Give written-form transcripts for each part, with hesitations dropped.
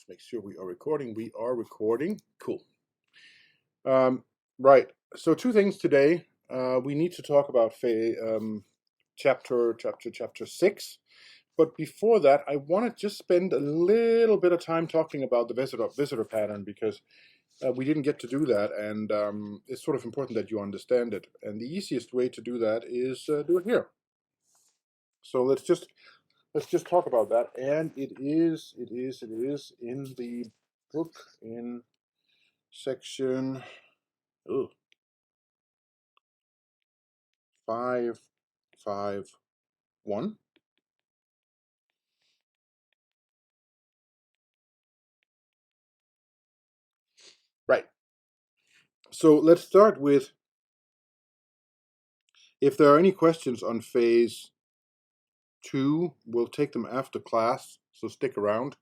Let's make sure we are recording. We are recording. Cool. Right. So two things today. We need to talk about chapter 6. But before that, I want to just spend a little bit of time talking about the visitor pattern because we didn't get to do that, and it's sort of important that you understand it. And the easiest way to do that is do it here. So let's just talk about that. And it is in the book in section 551. Right. So let's start with if there are any questions on phase 2, we'll take them after class, so stick around.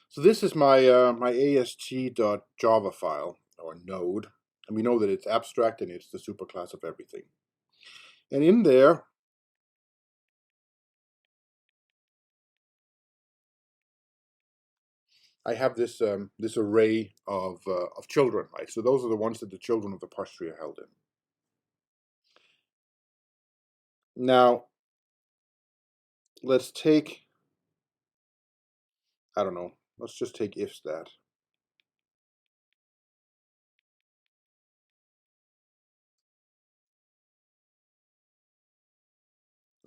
So this is my my AST.java file, or node, and we know that it's abstract and it's the superclass of everything. And in there, I have this this array of children, right? So those are the ones that the children of the parse tree are held in. Now, let's take, I don't know, let's just take ifstat.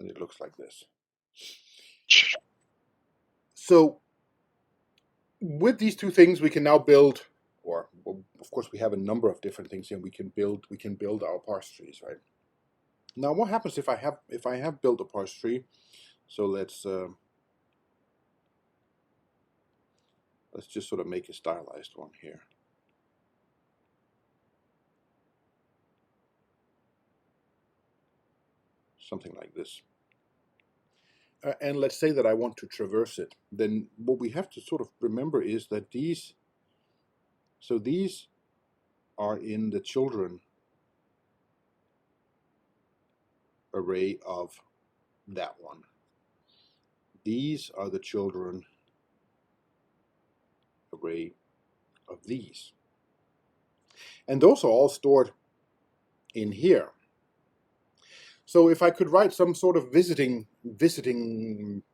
And it looks like this. So with these two things, we can now build, or well, of course we have a number of different things here. We can build our parse trees, right? Now, what happens if I have built a parse tree? So let's just sort of make a stylized one here. Something like this. And let's say that I want to traverse it. Then what we have to sort of remember is that these are in the children array of that one. These are the children array of these. And those are all stored in here. So if I could write some sort of visiting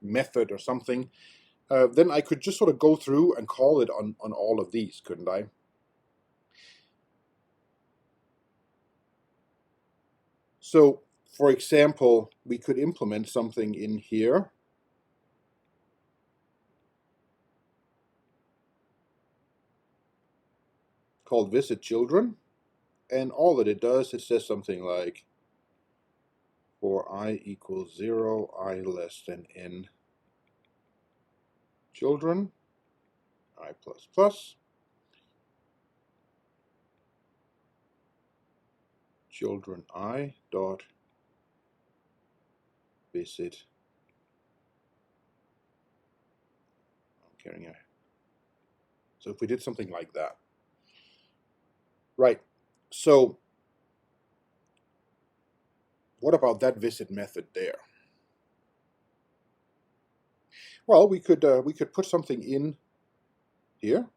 method or something, then I could just sort of go through and call it on all of these, couldn't I? So, for example, we could implement something in here called visit children, and all that it does, it says something like for I equals 0, I less than n children, I plus plus, children I dot visit. I'm carrying a. So if we did something like that, right? So what about that visit method there? Well, we could put something in here.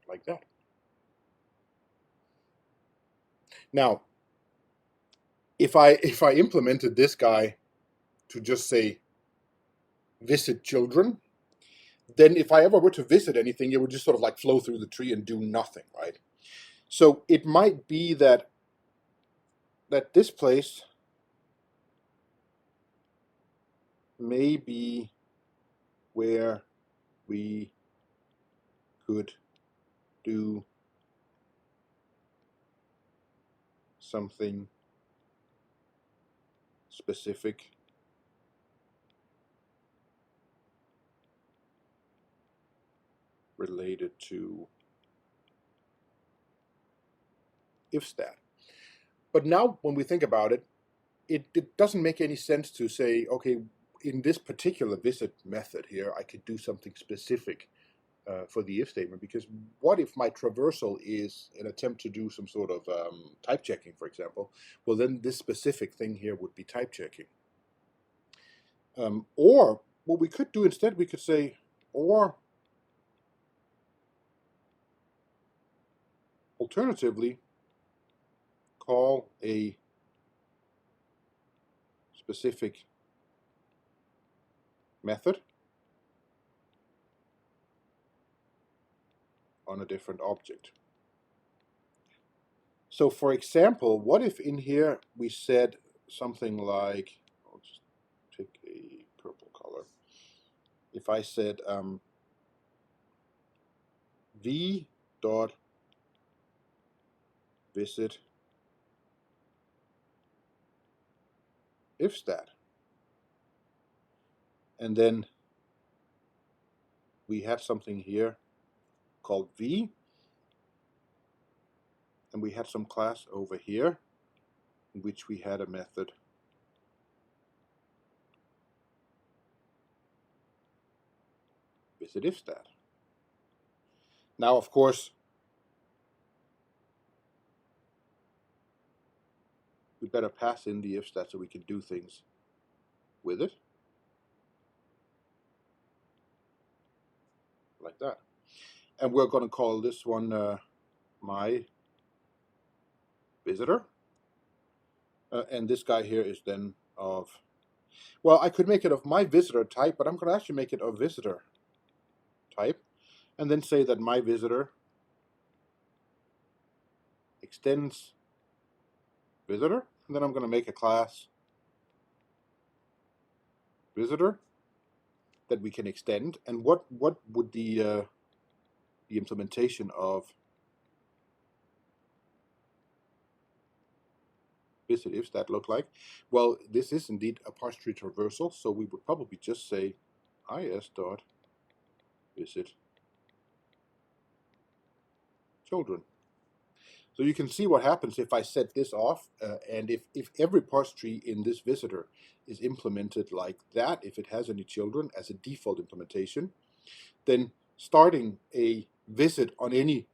Like that. Now, if I implemented this guy to just say visit children, then if I ever were to visit anything, it would just sort of like flow through the tree and do nothing, right? So it might be that this place may be where we could do something specific related to ifstat. But now when we think about it, it doesn't make any sense to say, okay, in this particular visit method here, I could do something specific for the if statement, because what if my traversal is an attempt to do some sort of type checking, for example? Well, then this specific thing here would be type checking. Or what we could do instead, we could say, or alternatively, call a specific method on a different object. So for example, what if in here we said something like, I'll just pick a purple color. If I said v dot visit ifstat, and then we had something here called v, and we had some class over here in which we had a method visit ifstat. Now, of course, we better pass in the ifstat so we can do things with it, like that. And we're going to call this one my visitor. And this guy here is then of, well, I could make it of my visitor type, but I'm going to actually make it of visitor type, and then say that my visitor extends visitor, and then I'm going to make a class visitor that we can extend. And what would the implementation of visit ifstat look like? Well, this is indeed a parse tree traversal, so we would probably just say is dot visit children. So you can see what happens if I set this off, and if every parse tree in this visitor is implemented like that, if it has any children as a default implementation, then starting a visit on any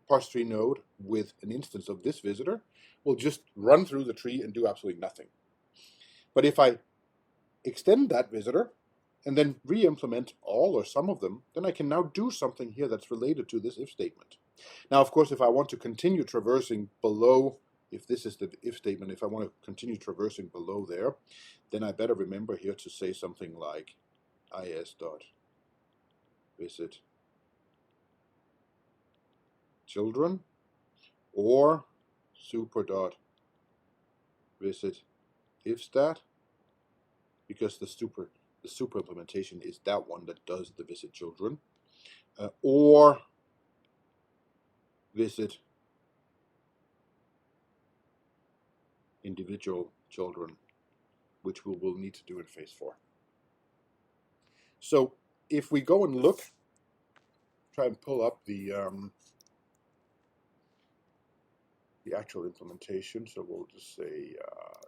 parse tree node with an instance of this visitor will just run through the tree and do absolutely nothing. But if I extend that visitor and then re-implement all or some of them, then I can now do something here that's related to this if statement. Now, of course, if I want to continue traversing below, if this is the if statement, if I want to continue traversing below there, then I better remember here to say something like is dot visit children, or super dot visit ifstat, because the super implementation is that one that does the visit children, or visit individual children, which we will need to do in phase 4. So if we go and look, try and pull up the actual implementation. So we'll just say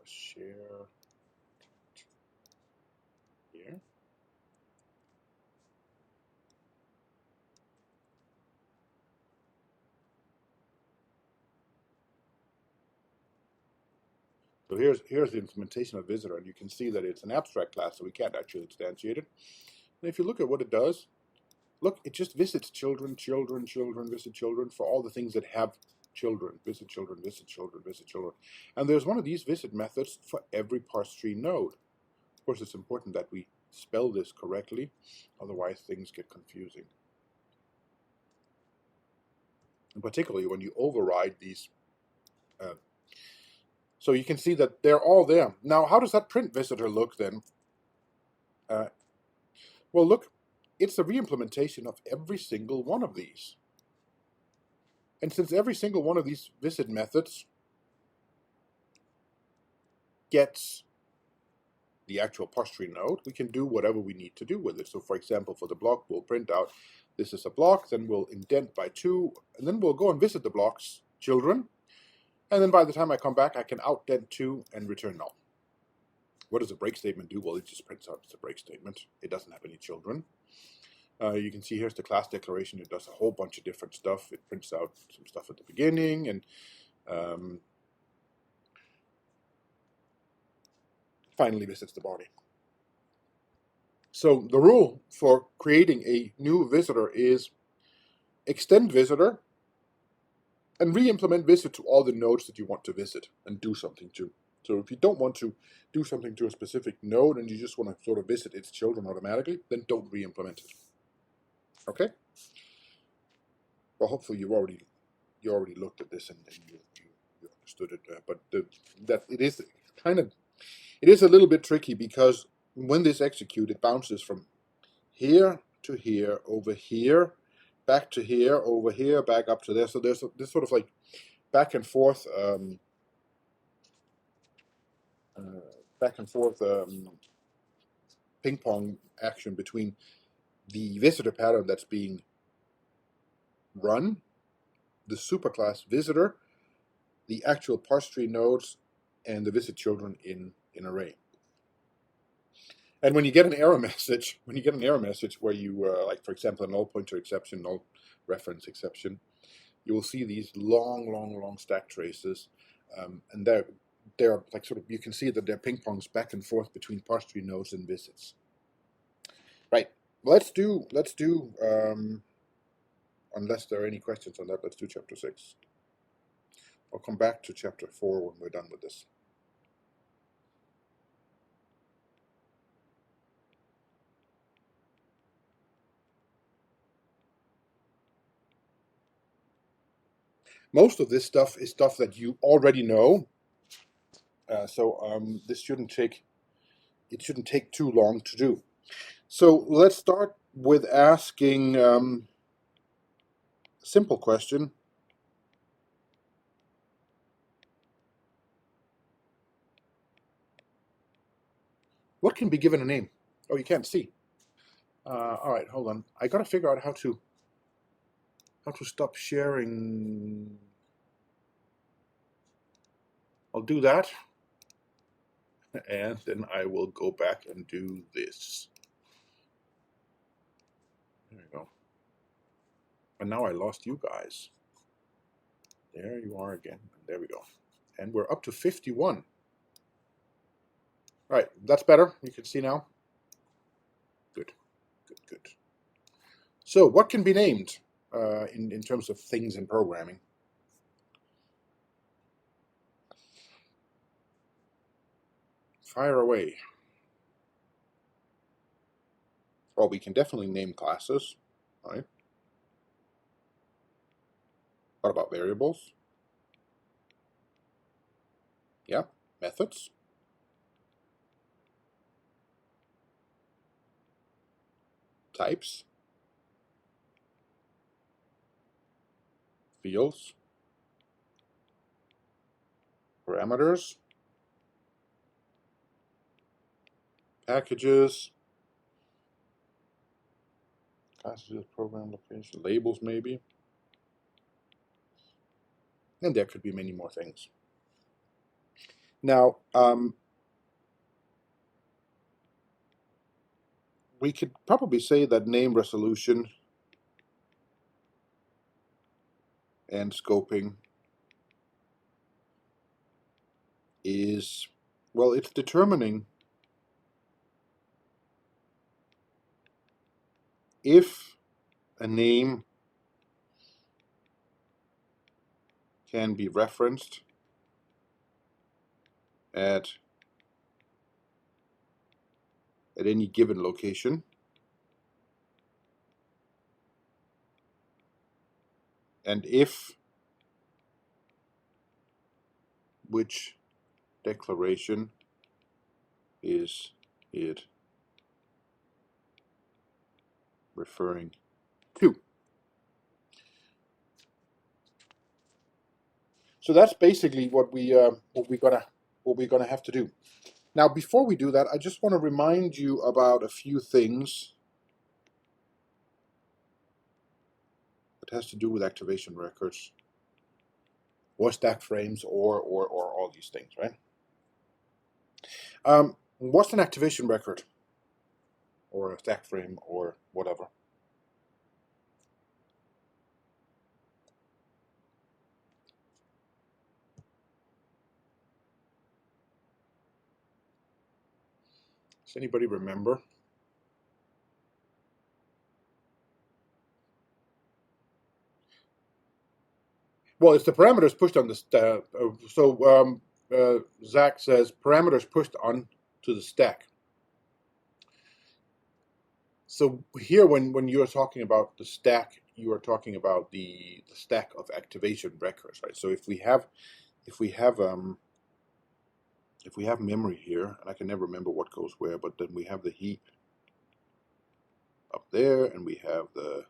share here. So here's the implementation of visitor, and you can see that it's an abstract class, so we can't actually instantiate it. And if you look at what it does, look, it just visits children, children, children, visit children for all the things that have children, visit children, visit children, visit children. And there's one of these visit methods for every parse tree node. Of course, it's important that we spell this correctly, otherwise things get confusing. And particularly when you override these. So you can see that they're all there. Now, how does that print visitor look then? Well, look, it's a re-implementation of every single one of these. And since every single one of these visit methods gets the actual parse tree node, we can do whatever we need to do with it. So for example, for the block, we'll print out this is a block, then we'll indent by 2, and then we'll go and visit the block's children. And then by the time I come back, I can outdent 2 and return null. What does a break statement do? Well, it just prints out it's a break statement. It doesn't have any children. You can see here's the class declaration. It does a whole bunch of different stuff. It prints out some stuff at the beginning and finally visits the body. So the rule for creating a new visitor is extend visitor and re-implement visit to all the nodes that you want to visit and do something to. So if you don't want to do something to a specific node and you just want to sort of visit its children automatically, then don't re-implement it. Okay? Well, hopefully you already looked at this and you understood it. But it is a little bit tricky because when this executes, it bounces from here to here, over here, back to here, over here, back up to there. So there's this sort of like back and forth ping pong action between the visitor pattern that's being run, the superclass visitor, the actual parse tree nodes, and the visit children in array. And when you get an error message, where you like, for example, a null pointer exception, null reference exception, you will see these long stack traces, and they're like sort of, you can see that they're ping pongs back and forth between parse tree nodes and visits. Right. Let's do unless there are any questions on that, let's do chapter 6. I'll come back to chapter 4 when we're done with this. Most of this stuff is stuff that you already know, so this shouldn't take too long to do. So let's start with asking a simple question. What can be given a name? Oh, you can't see. All right, hold on. I gotta figure out how to stop sharing. I'll do that, and then I will go back and do this. There you go. And now I lost you guys. There you are again. There we go. And we're up to 51. All right, that's better. You can see now. Good. So what can be named in terms of things in programming? Fire away. Well, we can definitely name classes, right? What about variables? Yeah, methods. Types. Fields. Parameters. Packages. Classes, program location, labels maybe. And there could be many more things. Now, we could probably say that name resolution and scoping is, well, it's determining if a name can be referenced at any given location, and if which declaration is it referring to. So that's basically what we're gonna have to do. Now, before we do that, I just want to remind you about a few things that has to do with activation records, or stack frames, or all these things, right? What's an activation record, or a stack frame, or whatever? Does anybody remember? Well, it's the parameters pushed on the stack. Zach says parameters pushed on to the stack. So here, when you're talking about the stack, you are talking about the stack of activation records, right? So if we have memory here, and I can never remember what goes where, but then we have the heap up there, and we have the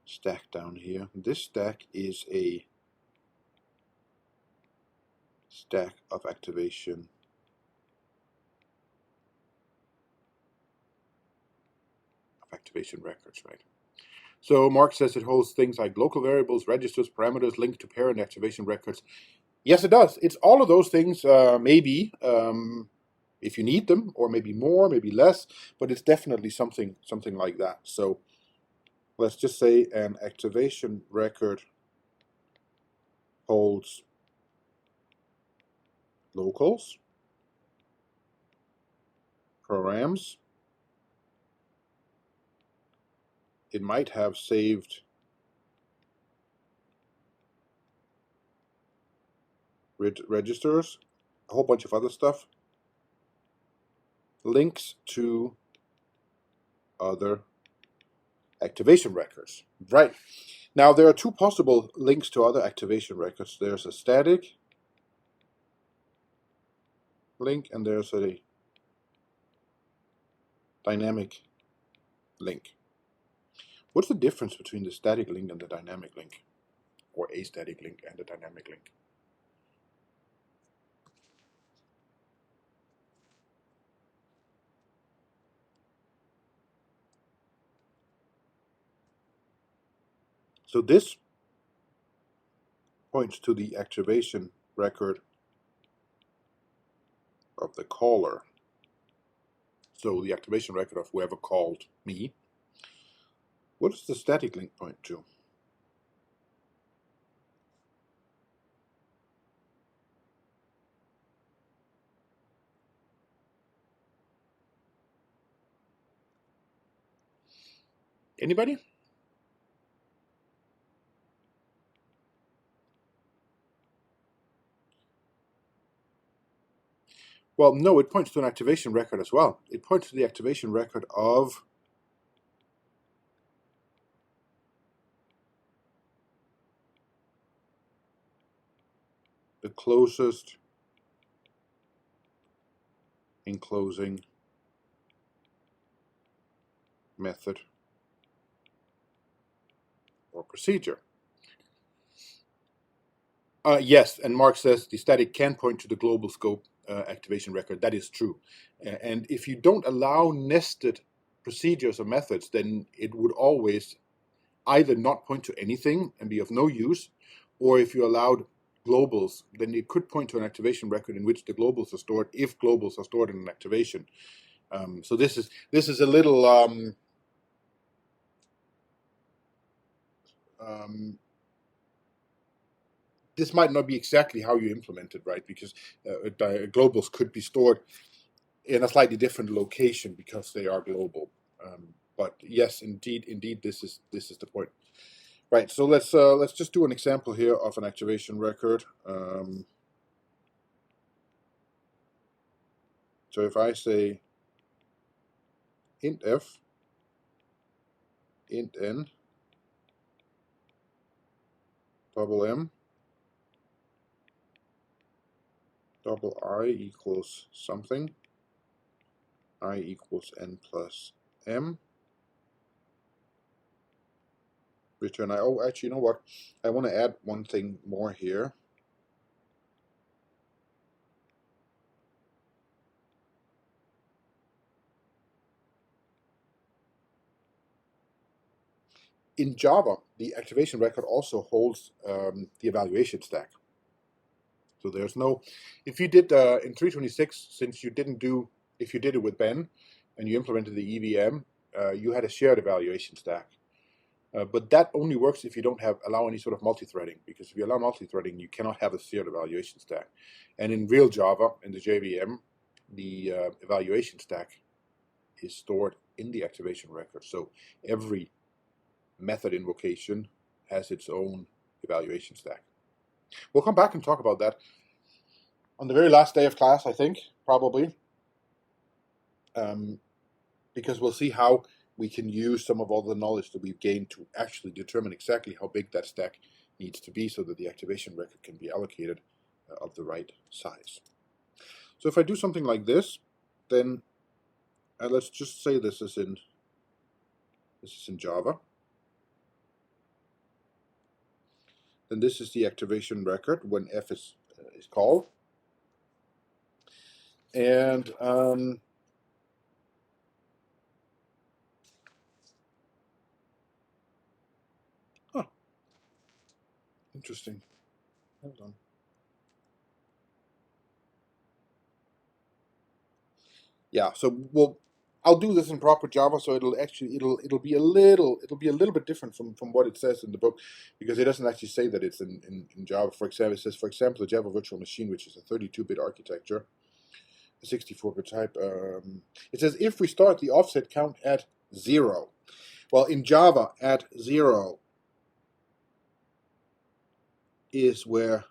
stack down here. This stack is a stack of activation records, right? So Mark says it holds things like local variables, registers, parameters linked to parent activation records. Yes, it does. It's all of those things, maybe, if you need them, or maybe more, maybe less, but it's definitely something like that. So let's just say an activation record holds locals, params. It might have saved registers, a whole bunch of other stuff, links to other activation records. Right. Now, there are two possible links to other activation records. There's a static link, and there's a dynamic link. What's the difference between the static link and the dynamic link? Or a static link and a dynamic link? So this points to the activation record of the caller. So the activation record of whoever called me. What does the static link point to? Anybody? Well, no, it points to an activation record as well. It points to the activation record of the closest enclosing method or procedure. Yes, and Mark says the static can point to the global scope activation record. That is true. And if you don't allow nested procedures or methods, then it would always either not point to anything and be of no use, or if you allowed globals, then it could point to an activation record in which the globals are stored, if globals are stored in an activation. So this is a little this might not be exactly how you implement it, right? Because globals could be stored in a slightly different location because they are global. But yes, indeed, this is the point. Right. So let's just do an example here of an activation record. So if I say int f, int n, double m, double I equals something, I equals n plus m, return I. Oh, actually, you know what? I want to add one thing more here. In Java, the activation record also holds the evaluation stack. So there's no, if you did in 326, since you didn't do, if you did it with Ben and you implemented the EVM, you had a shared evaluation stack. But that only works if you don't allow any sort of multi-threading, because if you allow multi-threading, you cannot have a shared evaluation stack. And in real Java, in the JVM, the evaluation stack is stored in the activation record. So every method invocation has its own evaluation stack. We'll come back and talk about that on the very last day of class, I think, probably, because we'll see how we can use some of all the knowledge that we've gained to actually determine exactly how big that stack needs to be so that the activation record can be allocated of the right size. So if I do something like this, then let's just say this is in Java. Then this is the activation record when f is called, and interesting. Hold on. Yeah, so I'll do this in proper Java, so it'll be a little bit different from what it says in the book, because it doesn't actually say that it's in Java. For example, it says, for example, the Java virtual machine, which is a 32-bit architecture, a 64-bit type. It says if we start the offset count at 0. Well, in Java, at 0 is where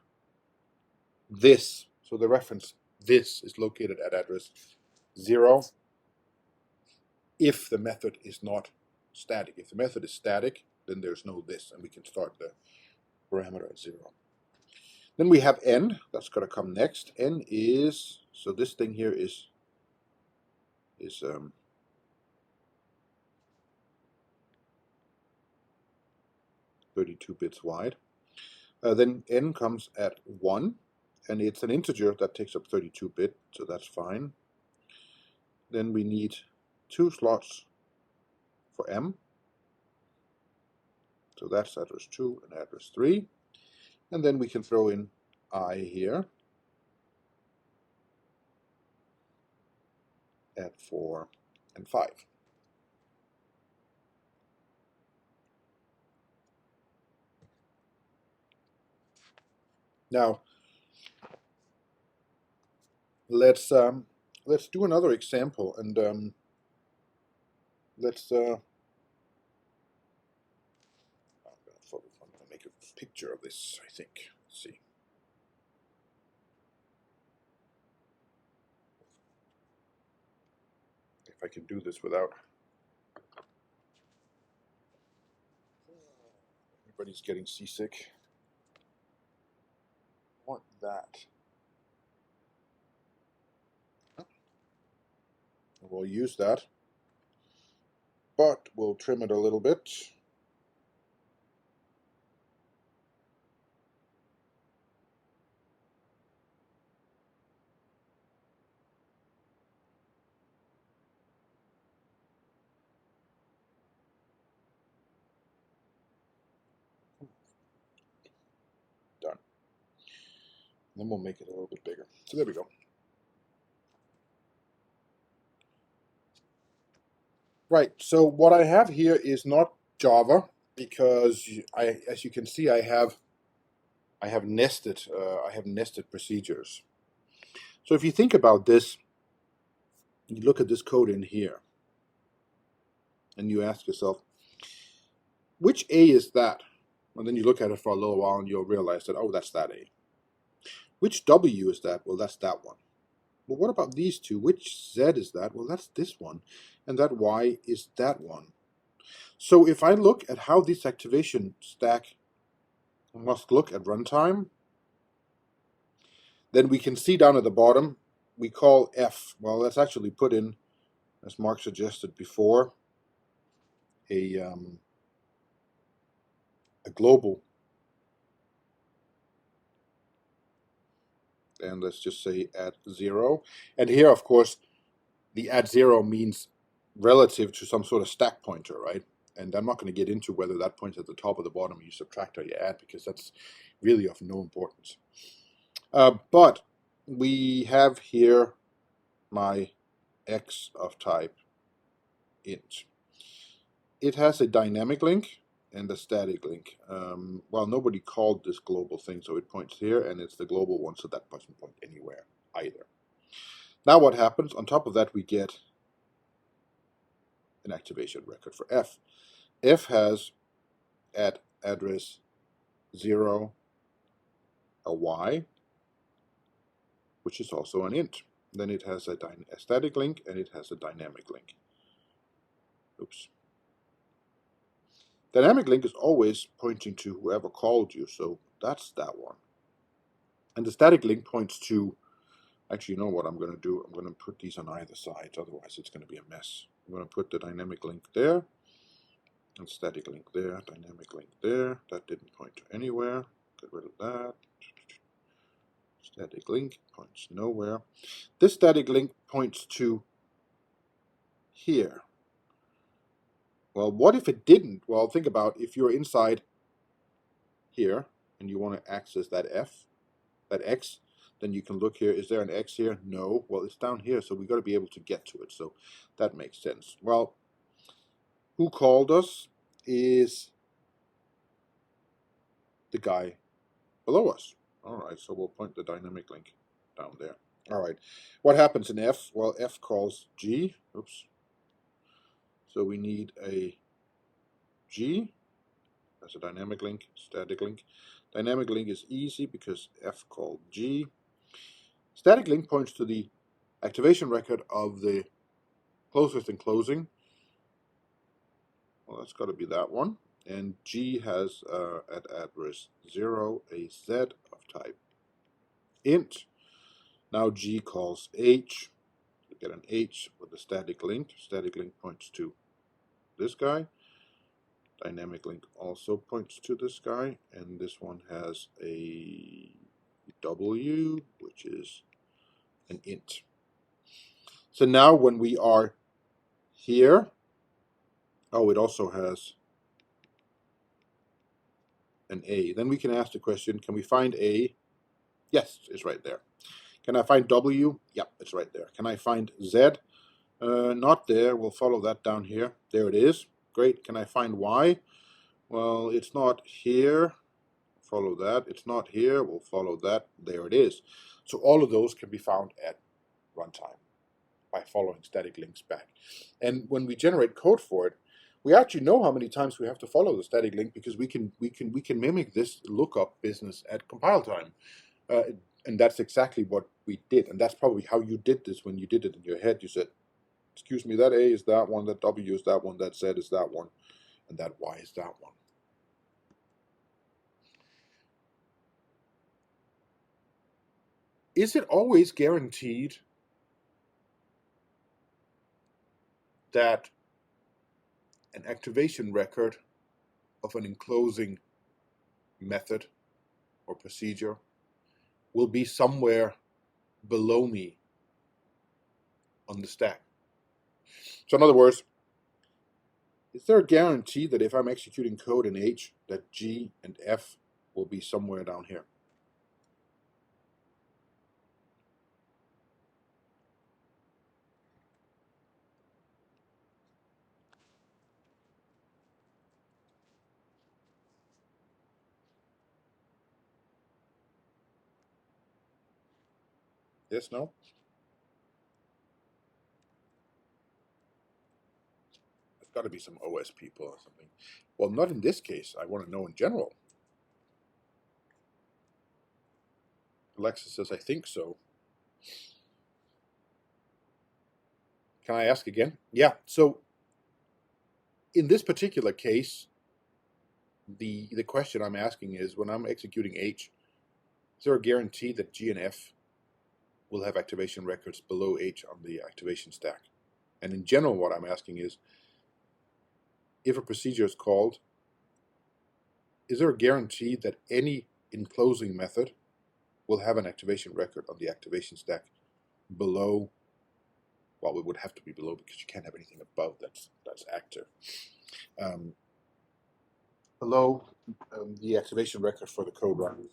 this, so the reference this is located at address 0 if the method is not static. If the method is static, then there's no this, and we can start the parameter at 0. Then we have n, that's going to come next. N is, so this thing here is 32 bits wide. Then n comes at 1, and it's an integer that takes up 32-bit, so that's fine. Then we need 2 slots for m, so that's address 2 and address 3. And then we can throw in I here at 4 and 5. Now, let's do another example, and let's I'm gonna make a picture of this, I think. Let's see. If I can do this without everybody's getting seasick. I want that. We'll use that, but we'll trim it a little bit. Done. Then we'll make it a little bit bigger. So there we go. Right, so what I have here is not Java, because as you can see, I have nested procedures. So if you think about this, you look at this code in here, and you ask yourself, which A is that? And then you look at it for a little while, and you'll realize that, oh, that's that A. Which W is that? Well, that's that one. Well, what about these two? Which Z is that? Well, that's this one. And that Y is that one. So if I look at how this activation stack must look at runtime, then we can see down at the bottom, we call F. Well, let's actually put in, as Mark suggested before, a global. And let's just say at 0. And here, of course, the at 0 means relative to some sort of stack pointer, right? And I'm not going to get into whether that points at the top or the bottom, you subtract or you add, because that's really of no importance. But we have here my x of type int. It has a dynamic link and a static link. Well, nobody called this global thing, so it points here, and it's the global one, so that doesn't point anywhere either. Now what happens? On top of that, we get an activation record for F. F has at address 0 a Y, which is also an int. Then it has a static link and it has a dynamic link. Oops. Dynamic link is always pointing to whoever called you, so that's that one. And the static link points to, actually, you know what I'm going to do? I'm going to put these on either side, otherwise it's going to be a mess. I'm going to put the dynamic link there, and static link there, dynamic link there. That didn't point to anywhere. Get rid of that. Static link points nowhere. This static link points to here. Well, what if it didn't? Well, think about if you're inside here and you want to access that F, that X, then you can look here. Is there an X here? No. Well, it's down here, so we've got to be able to get to it. So that makes sense. Well, who called us is the guy below us. All right, so we'll point the dynamic link down there. All right, what happens in F? Well, F calls G. Oops. So we need a G. That's a dynamic link, static link. Dynamic link is easy because F called G. Static link points to the activation record of the closest and closing. Well, that's got to be that one. And G has at address 0 a Z of type int. Now G calls H. We get an H with a static link. Static link points to this guy. Dynamic link also points to this guy. And this one has a W, which is an int. So now when we are here, oh, it also has an A. Then we can ask the question, can we find A? Yes, it's right there. Can I find W? Yep, it's right there. Can I find Z? Not there. We'll follow that down here. There it is. Great. Can I find Y? Well, it's not here. Follow that. It's not here. We'll follow that. There it is. So all of those can be found at runtime by following static links back. And when we generate code for it, we actually know how many times we have to follow the static link because we can mimic this lookup business at compile time. And that's exactly what we did. And that's probably how you did this when you did it in your head. You said, excuse me, that A is that one, that W is that one, that Z is that one, and that Y is that one. Is it always guaranteed that an activation record of an enclosing method or procedure will be somewhere below me on the stack? So in other words, is there a guarantee that if I'm executing code in H, that G and F will be somewhere down here? Yes, no? There's got to be some OS people or something. Well, not in this case. I want to know in general. Alexa says, I think so. Can I ask again? Yeah, so in this particular case, the question I'm asking is, when I'm executing H, is there a guarantee that G and F will have activation records below H on the activation stack? And in general, what I'm asking is, if a procedure is called, is there a guarantee that any enclosing method will have an activation record on the activation stack below? Well, it would have to be below because you can't have anything above that's active. Below the activation record for the code run.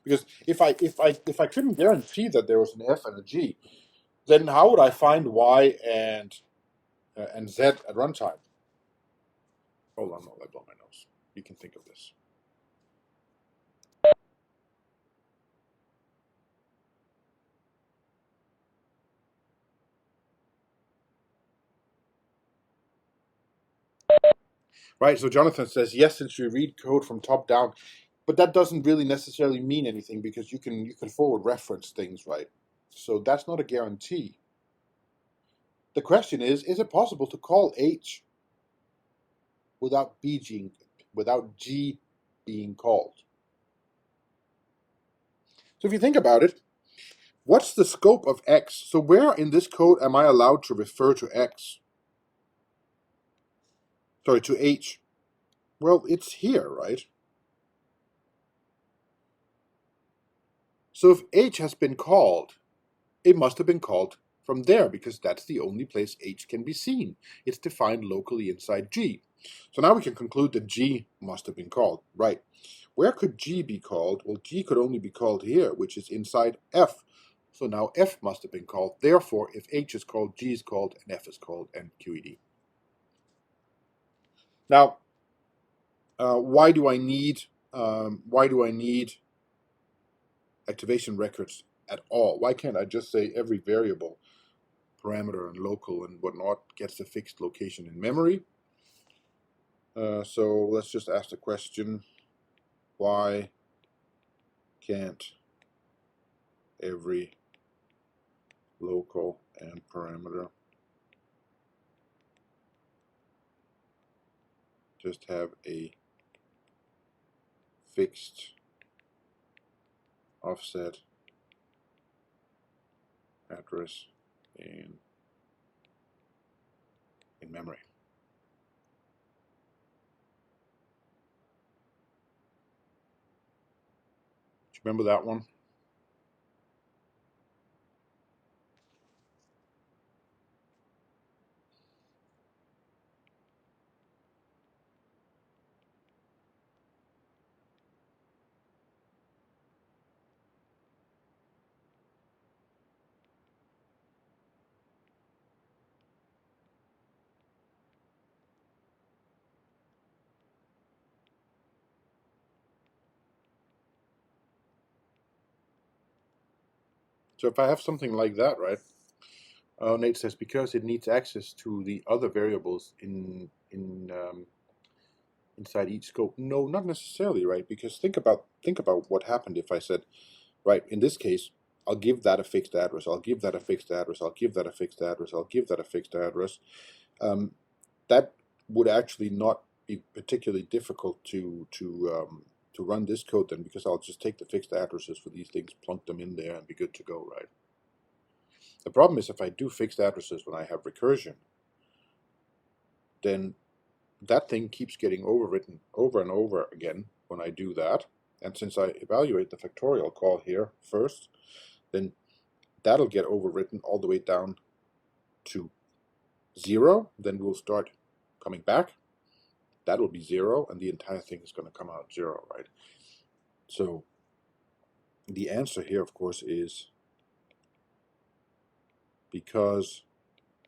Because if I couldn't guarantee that there was an F and a G, then how would I find Y and Z at runtime? Hold on, I blow my nose. You can think of this. Right, so Jonathan says, yes, since you read code from top down, but that doesn't really necessarily mean anything because you can forward reference things, right? So that's not a guarantee. The question is it possible to call H without G being called? So if you think about it, what's the scope of X? So where in this code am I allowed to refer to X? Sorry, to H. Well, it's here, right? So if H has been called, it must have been called from there because that's the only place H can be seen. It's defined locally inside G. So now we can conclude that G must have been called, right? Where could G be called? Well, G could only be called here, which is inside F. So now F must have been called. Therefore, if H is called, G is called, and F is called, and QED. Now, why do I need activation records at all? Why can't I just say every variable, parameter and local and whatnot gets a fixed location in memory? So let's just ask the question, why can't every local and parameter just have a fixed offset address in memory? Do you remember that one? So if I have something like that, right? Nate says because it needs access to the other variables inside each scope. No, not necessarily, right? Because think about what happened if I said, right, in this case, I'll give that a fixed address. I'll give that a fixed address. I'll give that a fixed address. I'll give that a fixed address. That would actually not be particularly difficult to run this code then, because I'll just take the fixed addresses for these things, plunk them in there, and be good to go, right? The problem is if I do fixed addresses when I have recursion, then that thing keeps getting overwritten over and over again when I do that. And since I evaluate the factorial call here first, then that'll get overwritten all the way down to 0. Then we'll start coming back. That will be 0, and the entire thing is going to come out 0, right? So the answer here, of course, is because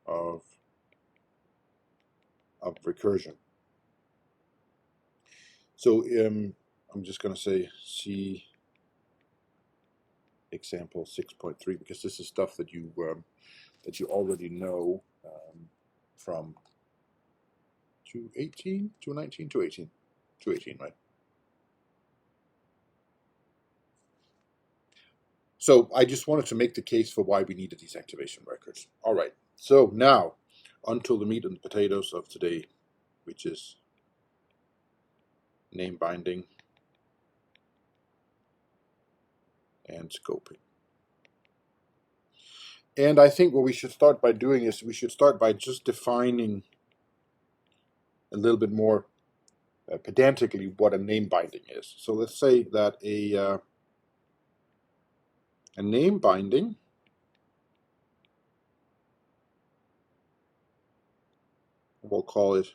of recursion. So I'm just going to say C example 6.3 because this is stuff that you already know from 218, 219, 218, 218, right? So I just wanted to make the case for why we needed these activation records. All right. So now, onto the meat and potatoes of today, which is name binding and scoping. And I think what we should start by doing is we should start by just defining a little bit more pedantically what a name binding is. So let's say that a name binding we'll call it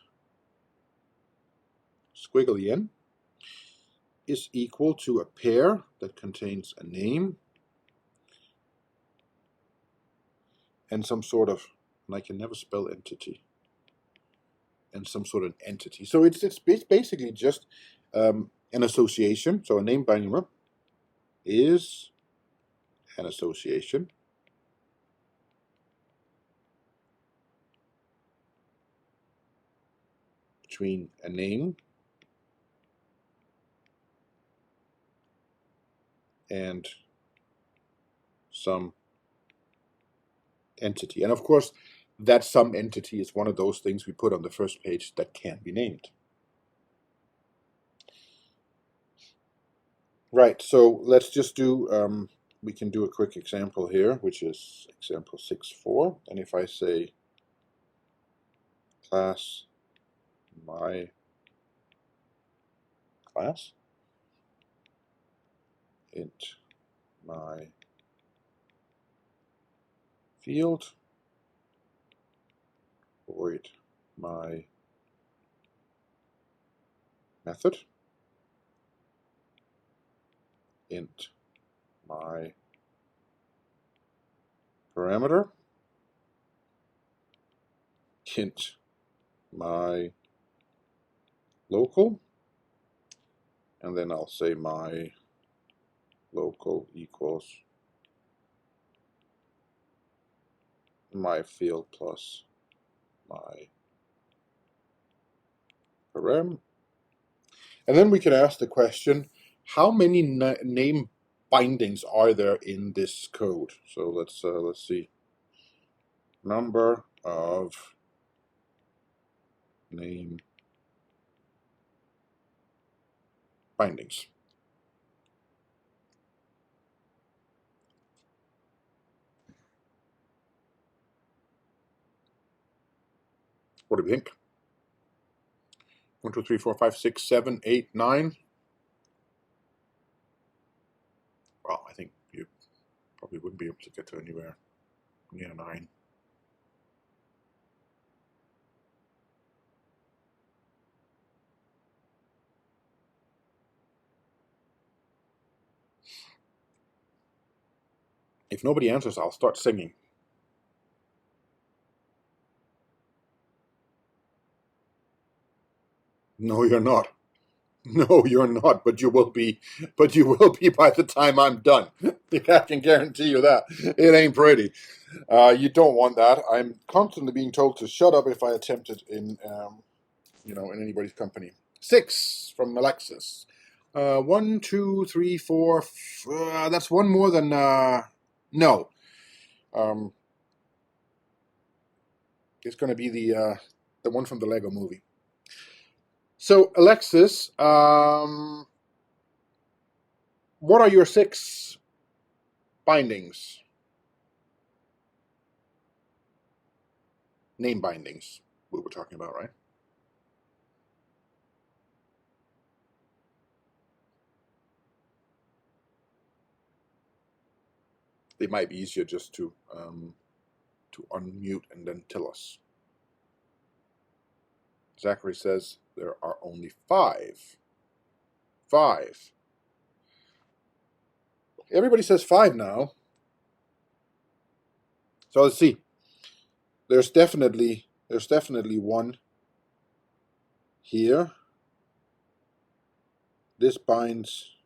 squiggly n, is equal to a pair that contains a name and some sort of, and I can never spell entity, and some sort of entity. So it's basically just an association. So a name binding is an association between a name and some entity. And of course, that some entity is one of those things we put on the first page that can't be named. Right, so let's just do, we can do a quick example here, which is example 6.4. And if I say class my class, int my field, void my method, int my parameter, int my local, and then I'll say my local equals my field plus my param. And then we can ask the question, how many name bindings are there in this code? So let's see. Number of name bindings. What do we think? 1, 2, 3, 4, 5, 6, 7, 8, 9. Well, I think you probably wouldn't be able to get to anywhere near 9. If nobody answers, I'll start singing. No, you're not. No, you're not, but you will be. But you will be by the time I'm done. I can guarantee you that. It ain't pretty. You don't want that. I'm constantly being told to shut up if I attempt it in, in anybody's company. 6 from Alexis. 1, 2, 3, 4. That's one more than no. It's going to be the one from the Lego Movie. So Alexis, what are your 6 bindings? Name bindings we were talking about, right? It might be easier just to unmute and then tell us. Zachary says there are only 5. 5. Everybody says 5 now. So let's see. There's definitely one here. This binds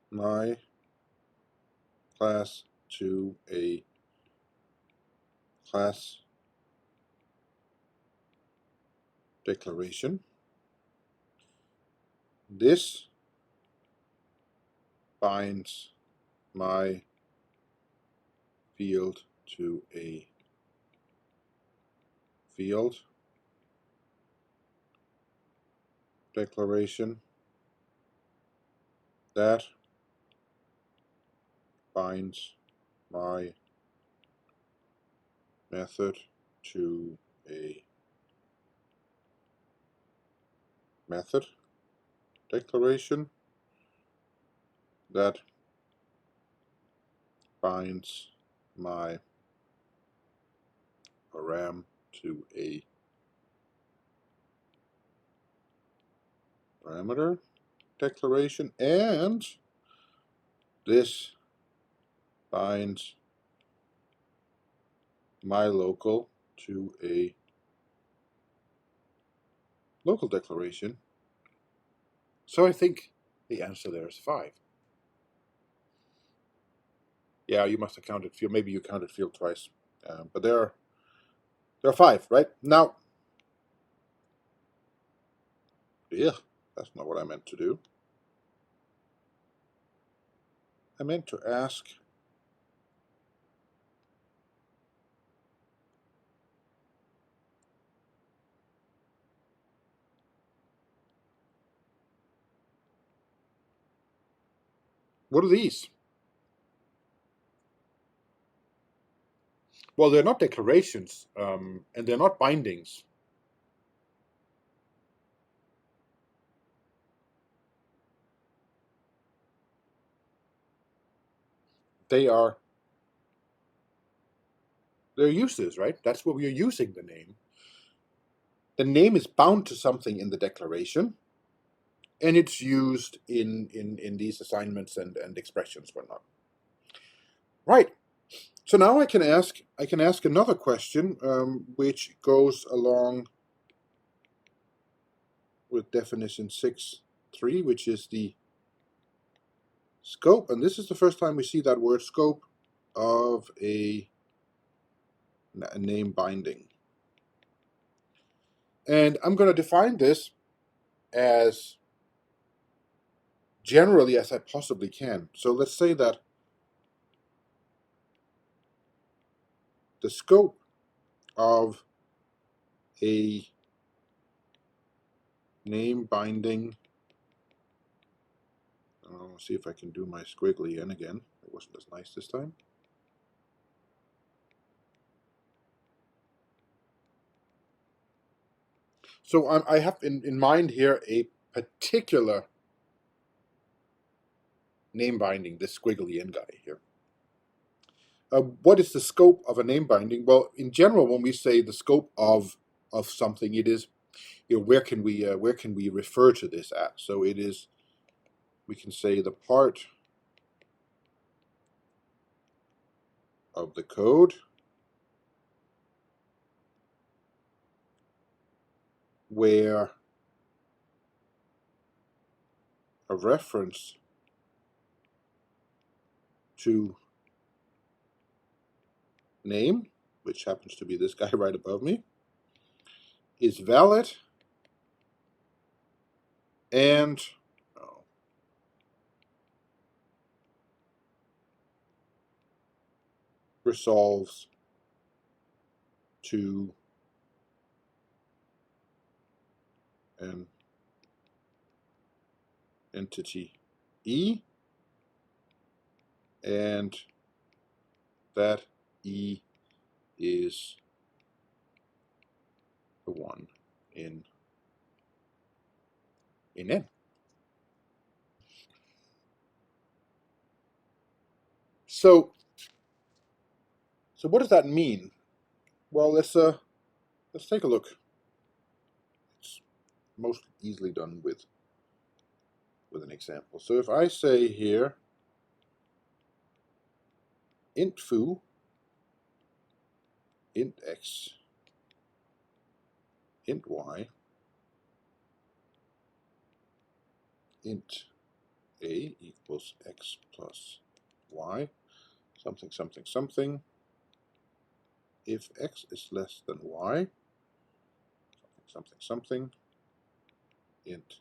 my class to a class declaration. This binds my field to a field declaration. That binds my method to a method declaration. That binds my param to a parameter declaration, and this binds my local to a local declaration. So I think the answer there is 5. Yeah, you must have counted field. Maybe you counted field twice, but there There are 5, right? Now, yeah, that's not what I meant to do. I meant to ask, what are these? Well, they're not declarations, and they're not bindings. They're uses, right? That's what we are using the name. The name is bound to something in the declaration, and it's used in these assignments and expressions, whatnot. Right. So now I can ask another question, which goes along with definition 6.3, which is the scope, and this is the first time we see that word scope of a name binding. And I'm going to define this as generally as I possibly can. So let's say that the scope of a name binding, I'll see if I can do my squiggly N again. It wasn't as nice this time. So I have in mind here a particular name binding, this squiggly N guy here. What is the scope of a name binding? Well, in general, when we say the scope of something, it is, where can we refer to this at? So it is, we can say the part of the code where a reference to name, which happens to be this guy right above me, is valid and resolves to an entity E, and that E is the one in N. So what does that mean? Well, let's take a look. It's most easily done with an example. So if I say here int foo, int x, int y, int a equals x plus y, something something something, if x is less than y, something something, int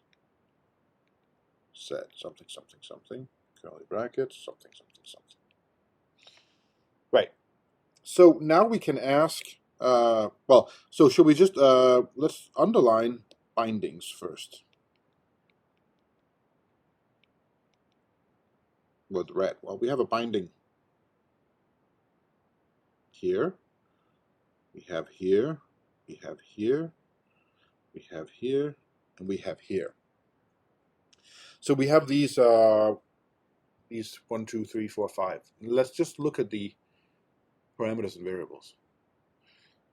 set something something something, curly brackets, something something something. Right. So now we can ask, well, so should we just, let's underline bindings first with red. Well, we have a binding here, we have here, we have here, we have here, and we have here. So we have these 1, 2, 3, 4, 5. Let's just look at the parameters and variables,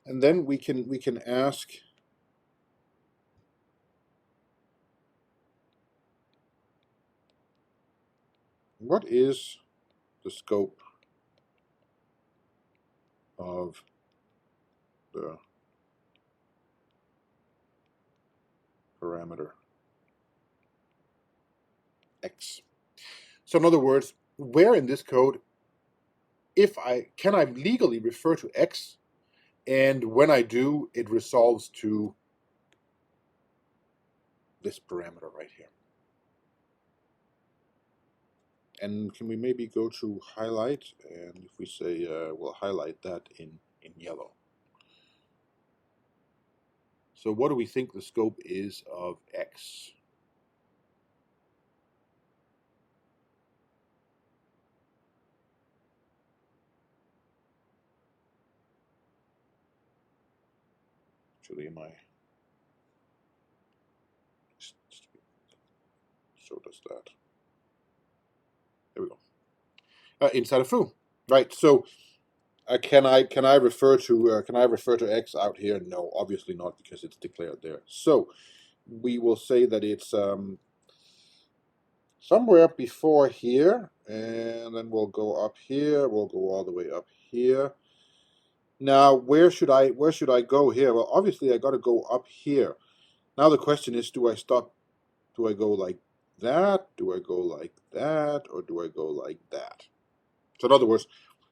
and then we can ask, what is the scope of the parameter x? So in other words, where in this code, can I legally refer to x And when I do, it resolves to this parameter right here. And can we maybe go to highlight? And if we say, we'll highlight that in yellow. So what do we think the scope is of X? Actually, so does that. There we go. Inside of foo, right? So can I refer to X out here? No, obviously not, because it's declared there. So we will say that it's somewhere before here, and then we'll go up here. We'll go all the way up here. Now, where should I go here? Well, obviously I got to go up here. Now the question is, do I stop? Do I go like that? Do I go like that? Or do I go like that? So in other words,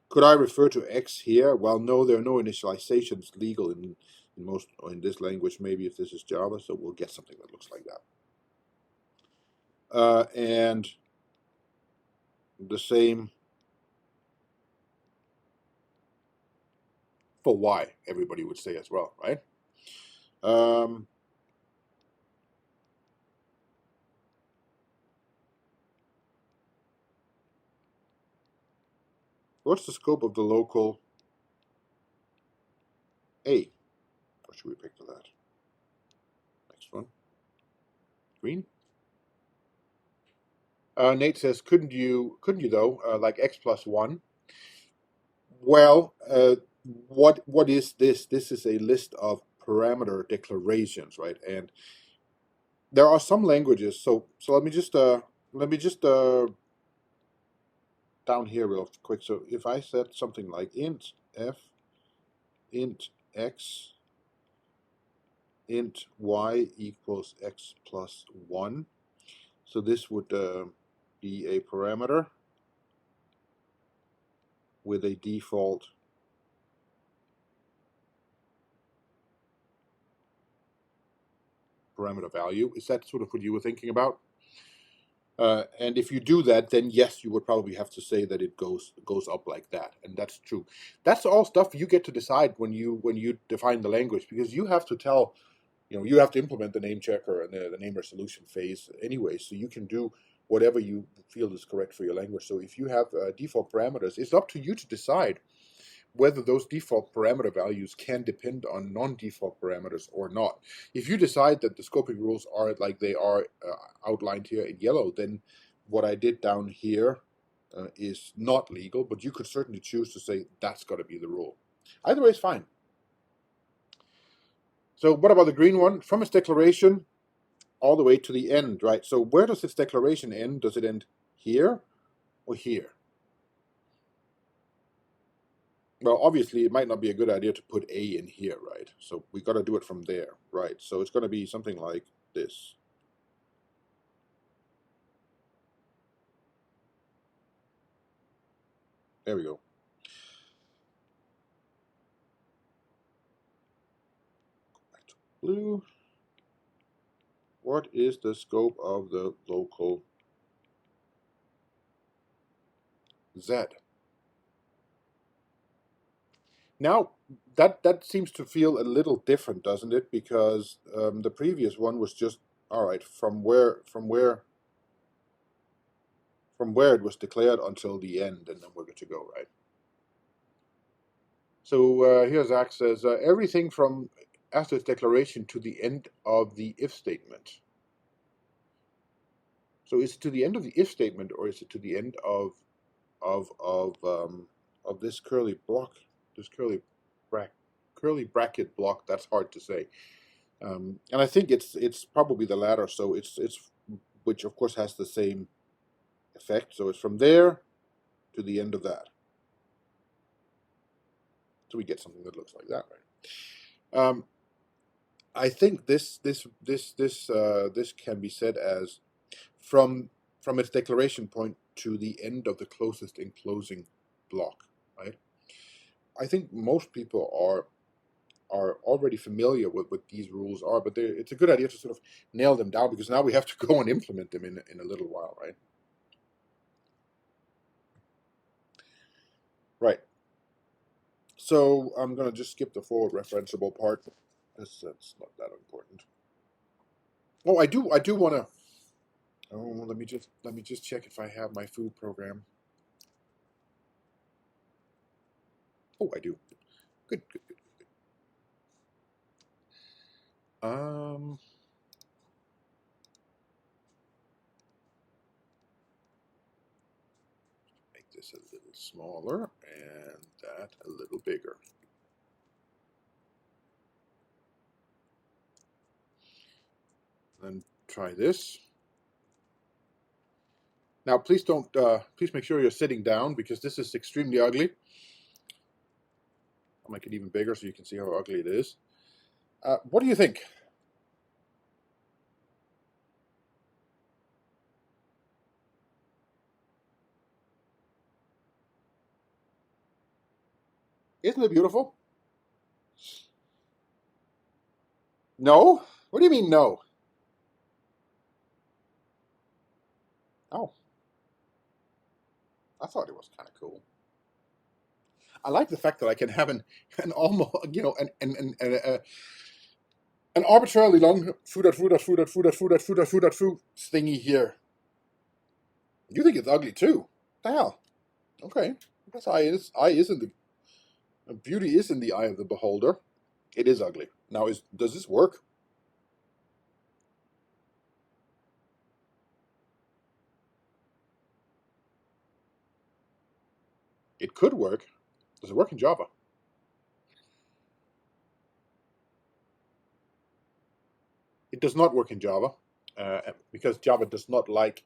could I refer to X here? Well, no, there are no initializations legal in this language. Maybe if this is Java, so we'll get something that looks like that. And the same for Y, everybody would say as well, right? What's the scope of the local A? What should we pick for that? Next one. Green. Nate says, couldn't you though, like X plus 1? Well, what is this? This is a list of parameter declarations, right? And there are some languages. So let me just down here real quick. So if I said something like int f, int x, int y equals x plus 1. So this would be a parameter with a default parameter value. Is that sort of what you were thinking about? And if you do that, then yes, you would probably have to say that it goes up like that, and that's true. That's all stuff you get to decide when you define the language, because you have to tell, you have to implement the name checker and the name resolution phase anyway, so you can do whatever you feel is correct for your language. So if you have default parameters, it's up to you to decide whether those default parameter values can depend on non-default parameters or not. If you decide that the scoping rules are like they are outlined here in yellow, then what I did down here is not legal, but you could certainly choose to say that's got to be the rule. Either way is fine. So what about the green one? From its declaration all the way to the end, right? So where does its declaration end? Does it end here or here? Well, obviously, it might not be a good idea to put A in here, right? So we got to do it from there, right? So it's going to be something like this. There we go. Go back to blue. What is the scope of the local Z? Now, that seems to feel a little different, doesn't it? Because the previous one was just, all right, from where it was declared until the end, and then we're good to go, right? So here Zach says, everything from after its declaration to the end of the if statement. So is it to the end of the if statement, or is it to the end of this curly block, this curly bracket block? That's hard to say. And I think it's probably the latter. So it's which of course has the same effect. So it's from there to the end of that. So we get something that looks like that, right? I think this can be said as from its declaration point to the end of the closest enclosing block, right? I think most people are are already familiar with what these rules are, but it's a good idea to sort of nail them down, because now we have to go and implement them in a little while, right? Right. So I'm going to just skip the forward referenceable part. That's not that important. Oh, I do want to. Oh, let me just check if I have my food program. Oh, I do. Good, good, good. Um, make this a little smaller and that a little bigger. Then try this. Now, please don't. Please make sure you're sitting down, because this is extremely ugly. I'll make it even bigger so you can see how ugly it is. What do you think? Isn't it beautiful? No? What do you mean no? Oh, I thought it was kind of cool. I like the fact that I can have an almost, an arbitrarily long food thingy here. You think it's ugly too? What the hell? Okay. I guess eye isn't the beauty is in the eye of the beholder. It is ugly. Now, does this work? It could work. Does it work in Java? It does not work in Java, because Java does not like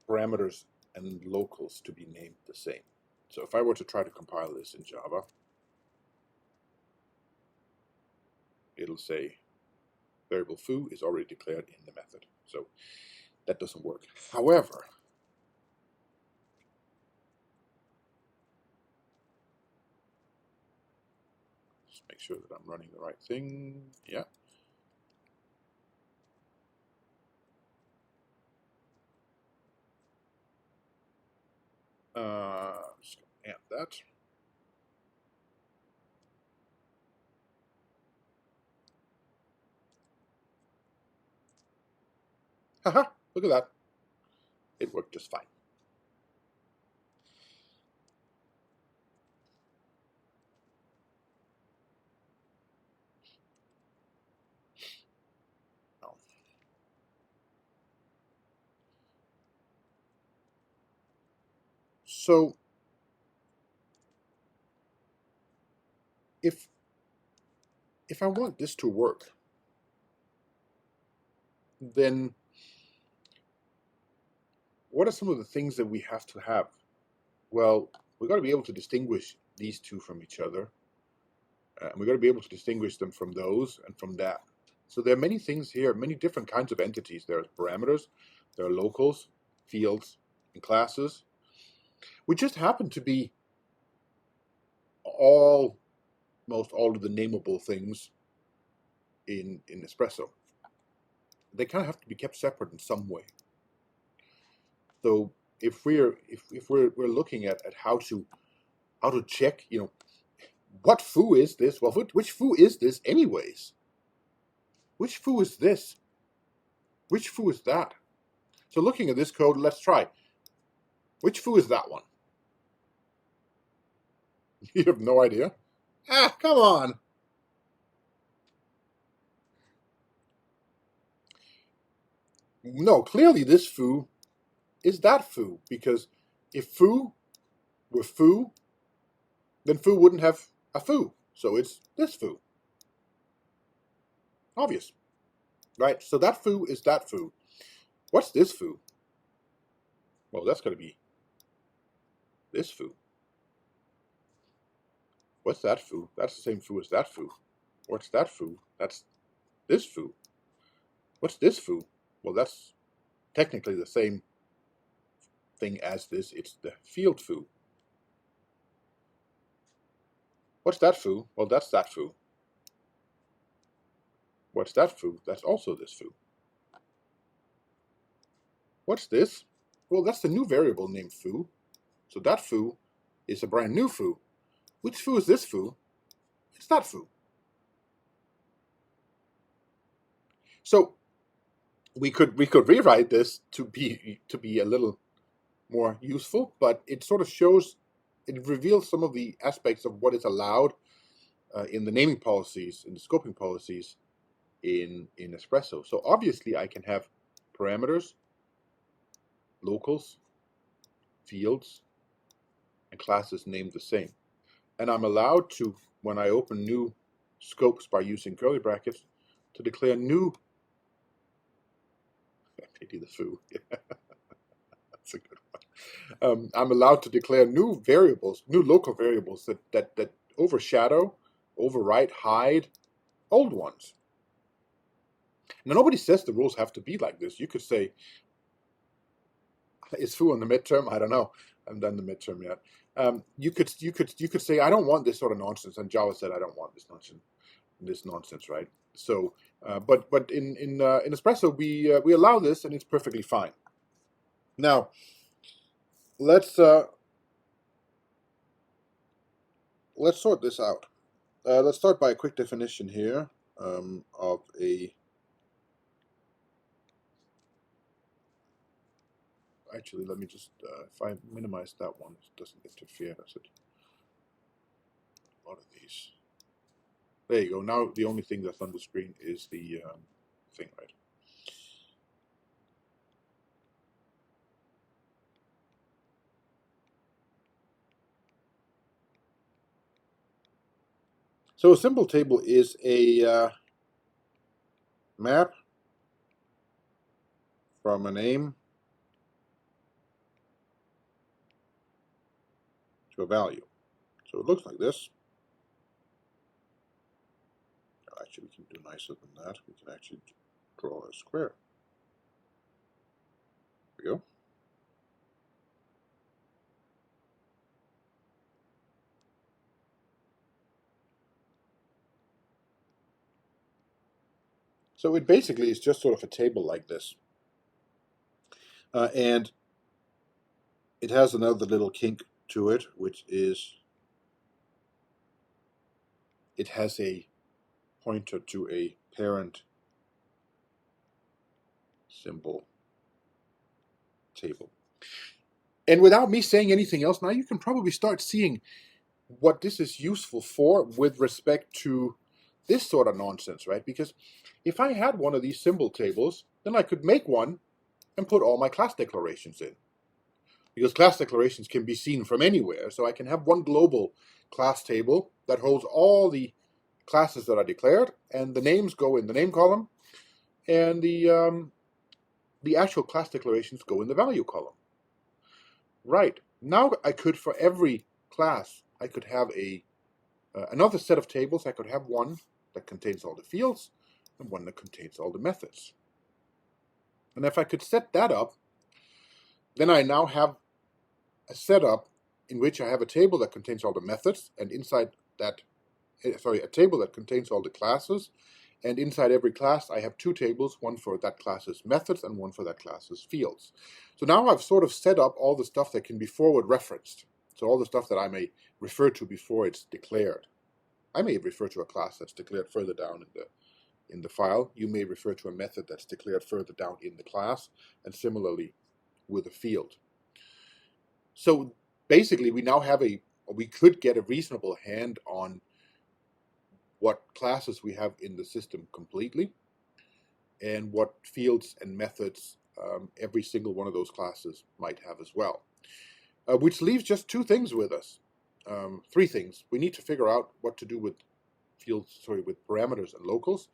parameters and locals to be named the same. So if I were to try to compile this in Java, it'll say variable foo is already declared in the method. So that doesn't work. However, just make sure that I'm running the right thing. Yeah. Just gonna add that. Haha, look at that. It worked just fine. Oh. So if I want this to work, then what are some of the things that we have to have? Well, we've got to be able to distinguish these two from each other. And we've got to be able to distinguish them from those and from that. So there are many things here, many different kinds of entities. There are parameters, there are locals, fields, and classes. We just happen to be most all of the nameable things in Espresso. They kind of have to be kept separate in some way. So if we're looking at how to check, what foo is this? Well, which foo is this anyways? Which foo is this? Which foo is that? So looking at this code, let's try. Which foo is that one? You have no idea? Ah, come on. No, clearly this foo is that foo, because if foo were foo, then foo wouldn't have a foo. So it's this foo. Obvious, right? So that foo is that foo. What's this foo? Well, that's going to be this foo. What's that foo? That's the same foo as that foo. What's that foo? That's this foo. What's this foo? Well, that's technically the same thing as this. It's the field foo. What's that foo? Well, that's that foo. What's that foo? That's also this foo. What's this? Well, that's the new variable named foo. So that foo is a brand new foo. Which foo is this foo? It's that foo. So we could rewrite this to be a little more useful, but it sort of shows, it reveals some of the aspects of what is allowed in the naming policies, in the scoping policies in Espresso. So obviously I can have parameters, locals, fields, and classes named the same. And I'm allowed to, when I open new scopes by using curly brackets, to declare new, pity the foo, that's a good one. I'm allowed to declare new variables, new local variables that overshadow, overwrite, hide old ones. Now, nobody says the rules have to be like this. You could say, is foo on the midterm? I don't know. I haven't done the midterm yet. You could say, I don't want this sort of nonsense, and Java said I don't want this nonsense, right? So, but in Espresso we allow this, and it's perfectly fine. Now, let's sort this out. Let's start by a quick definition here of a. Actually, let me just, if I minimize that one, it doesn't interfere, does it? A lot of these. There you go. Now the only thing that's on the screen is the thing, right? So a symbol table is a map from a name to a value. So it looks like this. Actually, we can do nicer than that. We can actually draw a square. There we go. So it basically is just sort of a table like this. And it has another little kink to it, which is it has a pointer to a parent symbol table. And without me saying anything else, now you can probably start seeing what this is useful for with respect to this sort of nonsense, right? Because if I had one of these symbol tables, then I could make one and put all my class declarations in. Because class declarations can be seen from anywhere, so I can have one global class table that holds all the classes that are declared, and the names go in the name column, and the actual class declarations go in the value column. Right, now I could, for every class, I could have another set of tables. I could have one that contains all the fields and one that contains all the methods. And if I could set that up, then I now have a setup in which I have a table that contains all the methods, and inside that, a table that contains all the classes, and inside every class I have two tables, one for that class's methods and one for that class's fields. So now I've sort of set up all the stuff that can be forward referenced. So all the stuff that I may refer to before it's declared. I may refer to a class that's declared further down in the file. You may refer to a method that's declared further down in the class, and similarly with a field. So basically, we could get a reasonable hand on what classes we have in the system completely, and what fields and methods every single one of those classes might have as well. Which leaves just two things with us. Three things. We need to figure out what to do with with parameters and locals,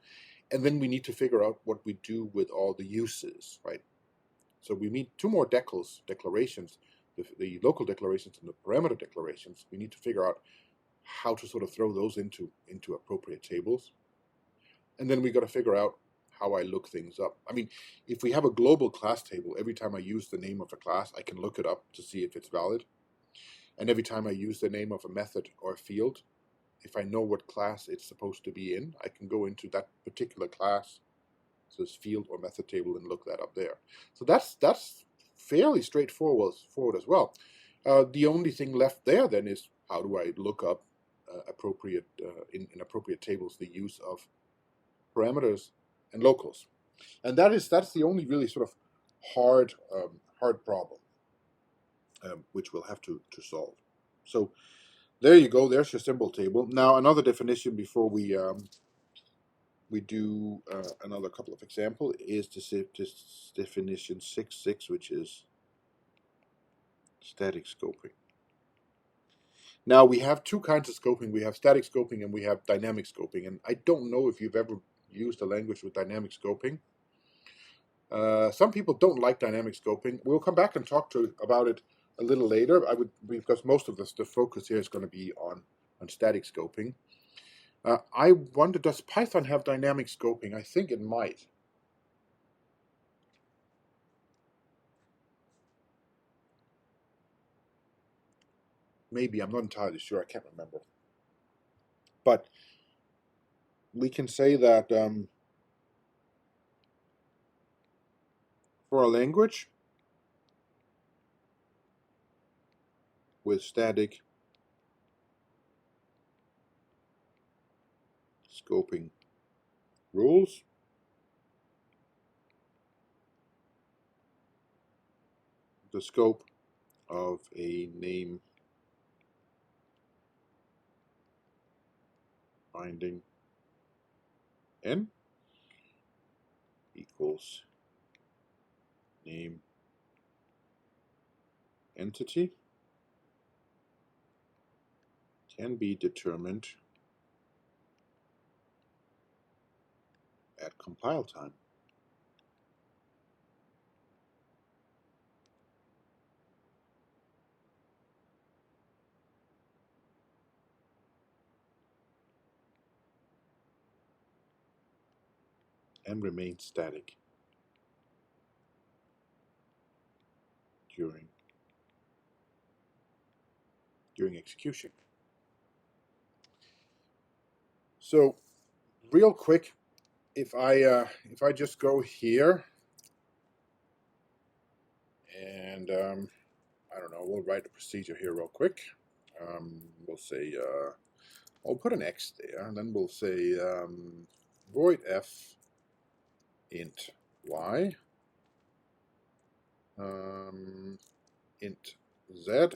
and then we need to figure out what we do with all the uses, right? So we need two more declarations, the local declarations and the parameter declarations. We need to figure out how to sort of throw those into appropriate tables. And then we got to figure out how I look things up. I mean, if we have a global class table, every time I use the name of a class, I can look it up to see if it's valid. And every time I use the name of a method or a field, if I know what class it's supposed to be in, I can go into that particular class, so this field or method table, and look that up there. So that's fairly straightforward as well. The only thing left there then is, how do I look up appropriate in appropriate tables the use of parameters and locals, and that's the only really sort of hard hard problem which we'll have to solve. So there you go. There's your symbol table. Now another definition before we do another couple of examples is this definition 6.6, which is static scoping. Now we have two kinds of scoping. We have static scoping and we have dynamic scoping. And I don't know if you've ever used a language with dynamic scoping. Some people don't like dynamic scoping. We'll come back and talk about it a little later. Because most of the focus here is going to be on static scoping. I wonder, does Python have dynamic scoping? I think it might. Maybe, I'm not entirely sure. I can't remember. But we can say that for a language with static scoping rules, the scope of a name binding n equals name entity can be determined at compile time. And remain static during execution. So real quick, if I just go here and I don't know, we'll write a procedure here real quick. We'll say I'll put an X there, and then we'll say void f int y int z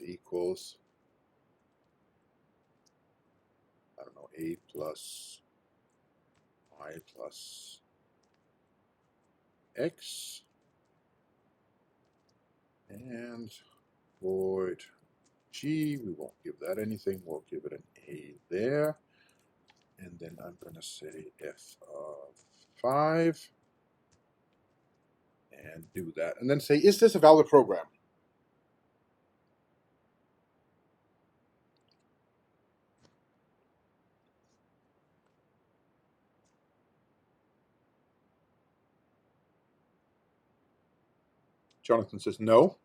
equals, I don't know, a plus y plus x, and void g, we won't give that anything, we'll give it an a there, and then I'm going to say f of 5 and do that, and then say, is this a valid program? Jonathan says no.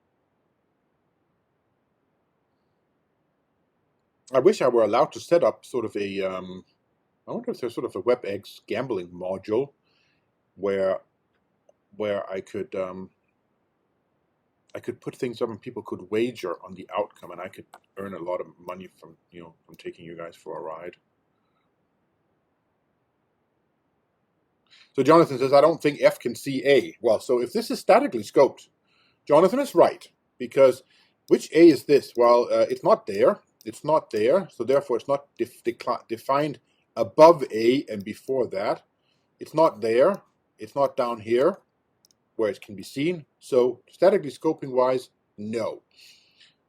I wish I were allowed to set up sort of a, I wonder if there's sort of a WebEx gambling module where I could put things up and people could wager on the outcome, and I could earn a lot of money from from taking you guys for a ride. So Jonathan says, I don't think F can see A. Well, so if this is statically scoped, Jonathan is right, because which A is this? Well, it's not there. It's not there, so therefore it's not defined above A and before that. It's not there. It's not down here where it can be seen. So statically scoping wise, no.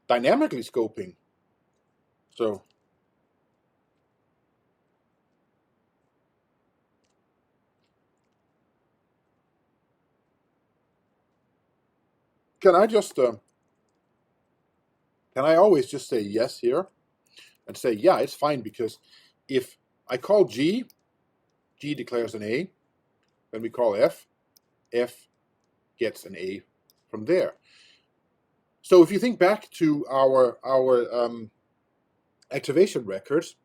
Dynamically scoping, so can I just can I always just say yes here and say, yeah, it's fine, because if I call G declares an A, then we call F gets an A from there. So if you think back to our activation records,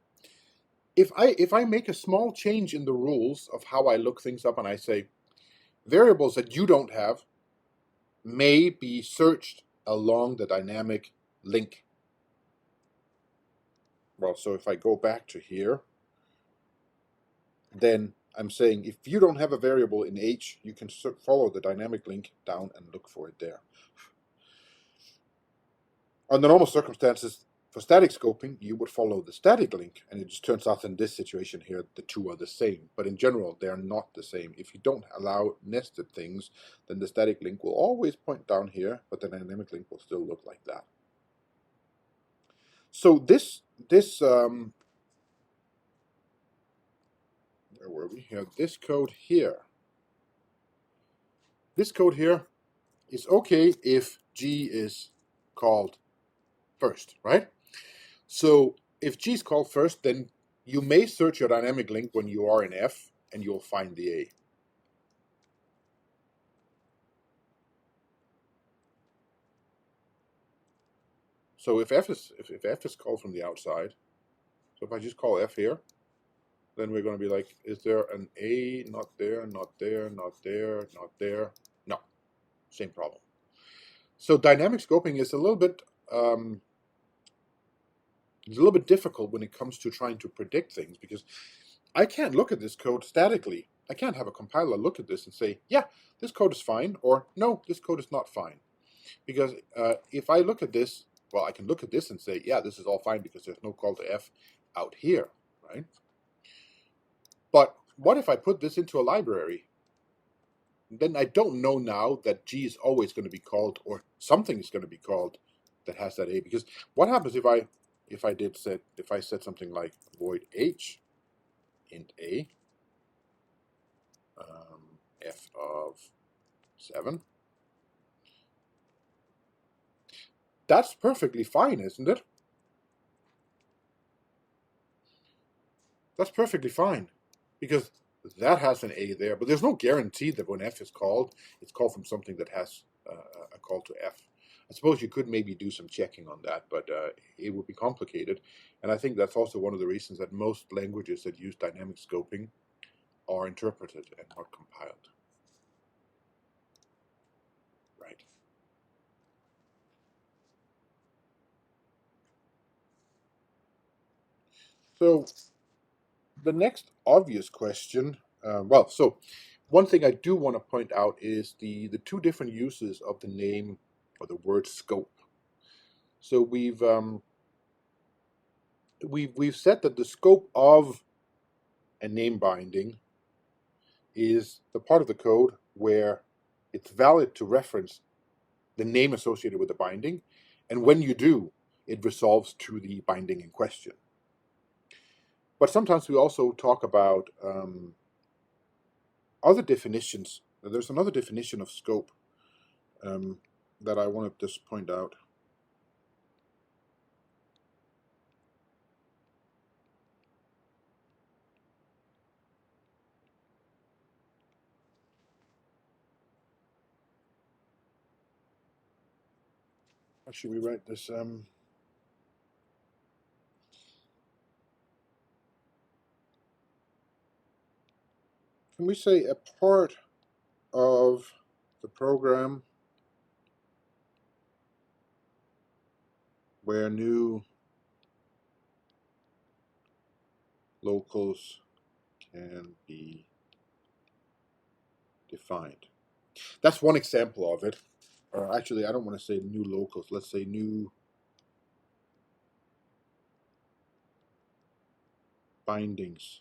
if I make a small change in the rules of how I look things up, and I say variables that you don't have may be searched along the dynamic link. Well, so if I go back to here, then I'm saying if you don't have a variable in H, you can follow the dynamic link down and look for it there. Under normal circumstances, for static scoping, you would follow the static link, and it just turns out in this situation here, the two are the same. But in general, they are not the same. If you don't allow nested things, then the static link will always point down here, but the dynamic link will still look like that. So where were we here? This code here is okay if G is called first, right? So if G is called first, then you may search your dynamic link when you are in F, and you'll find the A. So if F is called from the outside, so if I just call F here, then we're going to be like, is there an A? Not there, not there, not there, not there. No, same problem. So dynamic scoping is a little bit difficult when it comes to trying to predict things, because I can't look at this code statically. I can't have a compiler look at this and say, yeah, this code is fine, or no, this code is not fine. Because if I look at this, well, I can look at this and say, yeah, this is all fine because there's no call to F out here, right? But what if I put this into a library? Then I don't know now that G is always going to be called, or something is going to be called that has that A. Because what happens if I said something like void H int A F of 7? That's perfectly fine, isn't it? That's perfectly fine, because that has an A there, but there's no guarantee that when F is called, it's called from something that has a call to F. I suppose you could maybe do some checking on that, but it would be complicated. And I think that's also one of the reasons that most languages that use dynamic scoping are interpreted and not compiled. Right. So the next obvious question, so one thing I do want to point out is the two different uses of the name or the word scope. So we've said that the scope of a name binding is the part of the code where it's valid to reference the name associated with the binding, and when you do, it resolves to the binding in question. But sometimes we also talk about other definitions. There's another definition of scope that I want to just point out. How should we write this? Can we say a part of the program where new locals can be defined? That's one example of it. Or actually, I don't want to say new locals. Let's say new bindings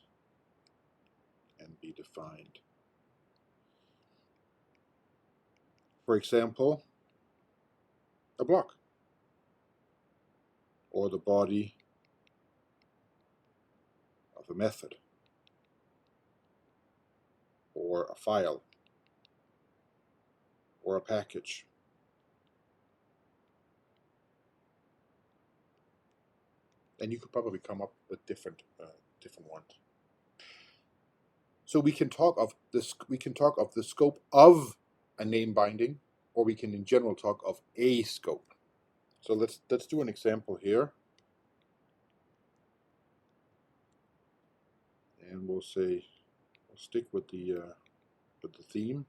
can be defined. For example, a block, or the body of a method, or a file, or a package. And you could probably come up with different ones. So we can talk of this. We can talk of the scope of a name binding, or we can in general talk of a scope. So let's do an example here. and we'll stick with the theme.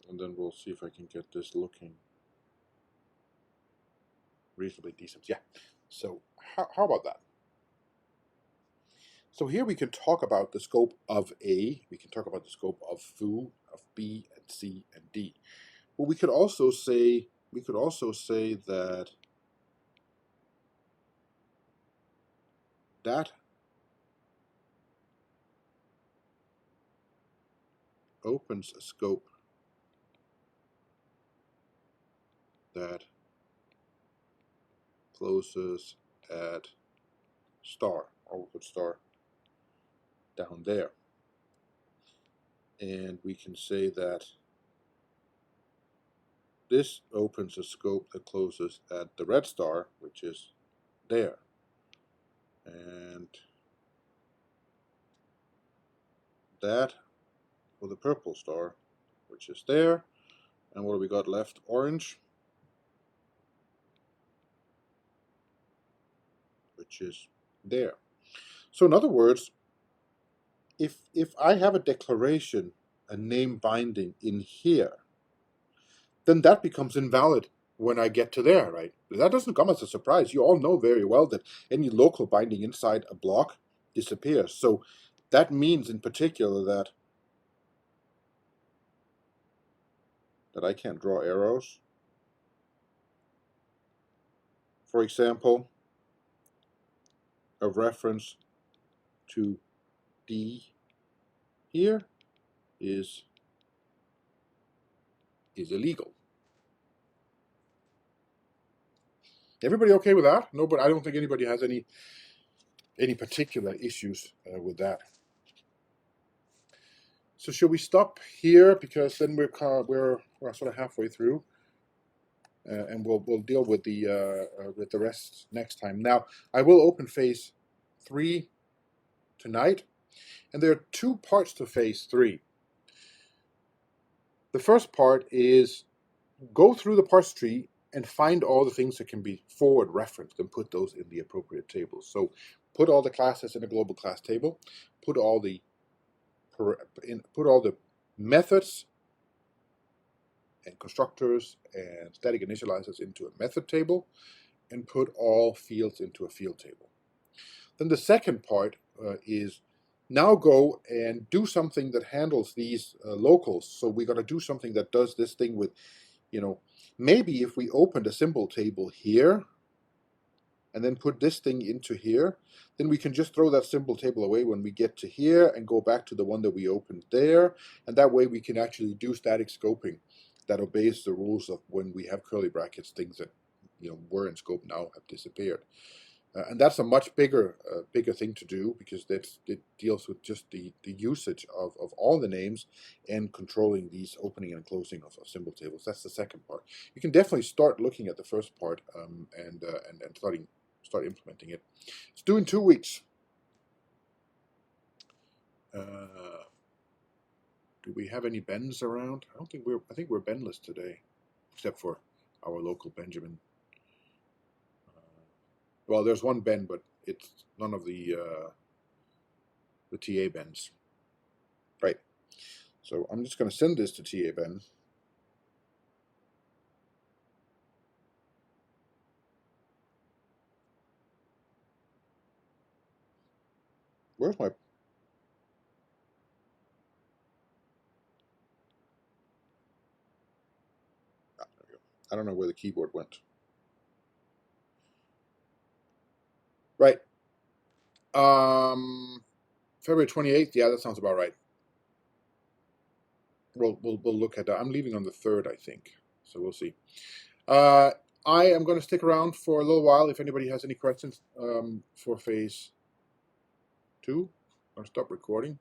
And then we'll see if I can get this looking reasonably decent. Yeah. So how about that? So here we can talk about the scope of A, we can talk about the scope of foo, of B and C and D. But we could also say that that opens a scope that closes at star, or we'll put star down there. And we can say that this opens a scope that closes at the red star, which is there. And that for the purple star, which is there. And what do we got left? Orange, which is there. So in other words, if I have a declaration, a name binding in here, then that becomes invalid when I get to there, right? That doesn't come as a surprise. You all know very well that any local binding inside a block disappears. So that means in particular that I can't draw arrows. For example, a reference to D here is illegal. Everybody okay with that? No, but I don't think anybody has any particular issues with that. So should we stop here, because then we're sort of halfway through, and we'll deal with the rest next time. Now I will open phase 3 tonight, and there are 2 parts to phase 3. The first part is go through the parse tree and find all the things that can be forward referenced and put those in the appropriate tables. So put all the classes in a global class table, put all the methods and constructors and static initializers into a method table, and put all fields into a field table. Then the second part is now go and do something that handles these locals. So we got to do something that does this thing with, maybe if we opened a symbol table here and then put this thing into here, then we can just throw that symbol table away when we get to here and go back to the one that we opened there. And that way we can actually do static scoping that obeys the rules of when we have curly brackets, things that were in scope now have disappeared. And that's a much bigger thing to do, because it deals with just the usage of all the names and controlling these opening and closing of symbol tables. That's the second part. You can definitely start looking at the first part and start implementing it. It's due in 2 weeks. Do we have any Bens around? I think we're Benless today, except for our local Benjamin. Well, there's one Ben, but it's none of the TA Bens. Right. So I'm just going to send this to TA Ben. Where's my... Ah, there we go. I don't know where the keyboard went. Right. February 28th. Yeah, that sounds about right. We'll look at that. I'm leaving on the 3rd, I think. So we'll see. I am going to stick around for a little while if anybody has any questions for phase 2. I'm going to stop recording.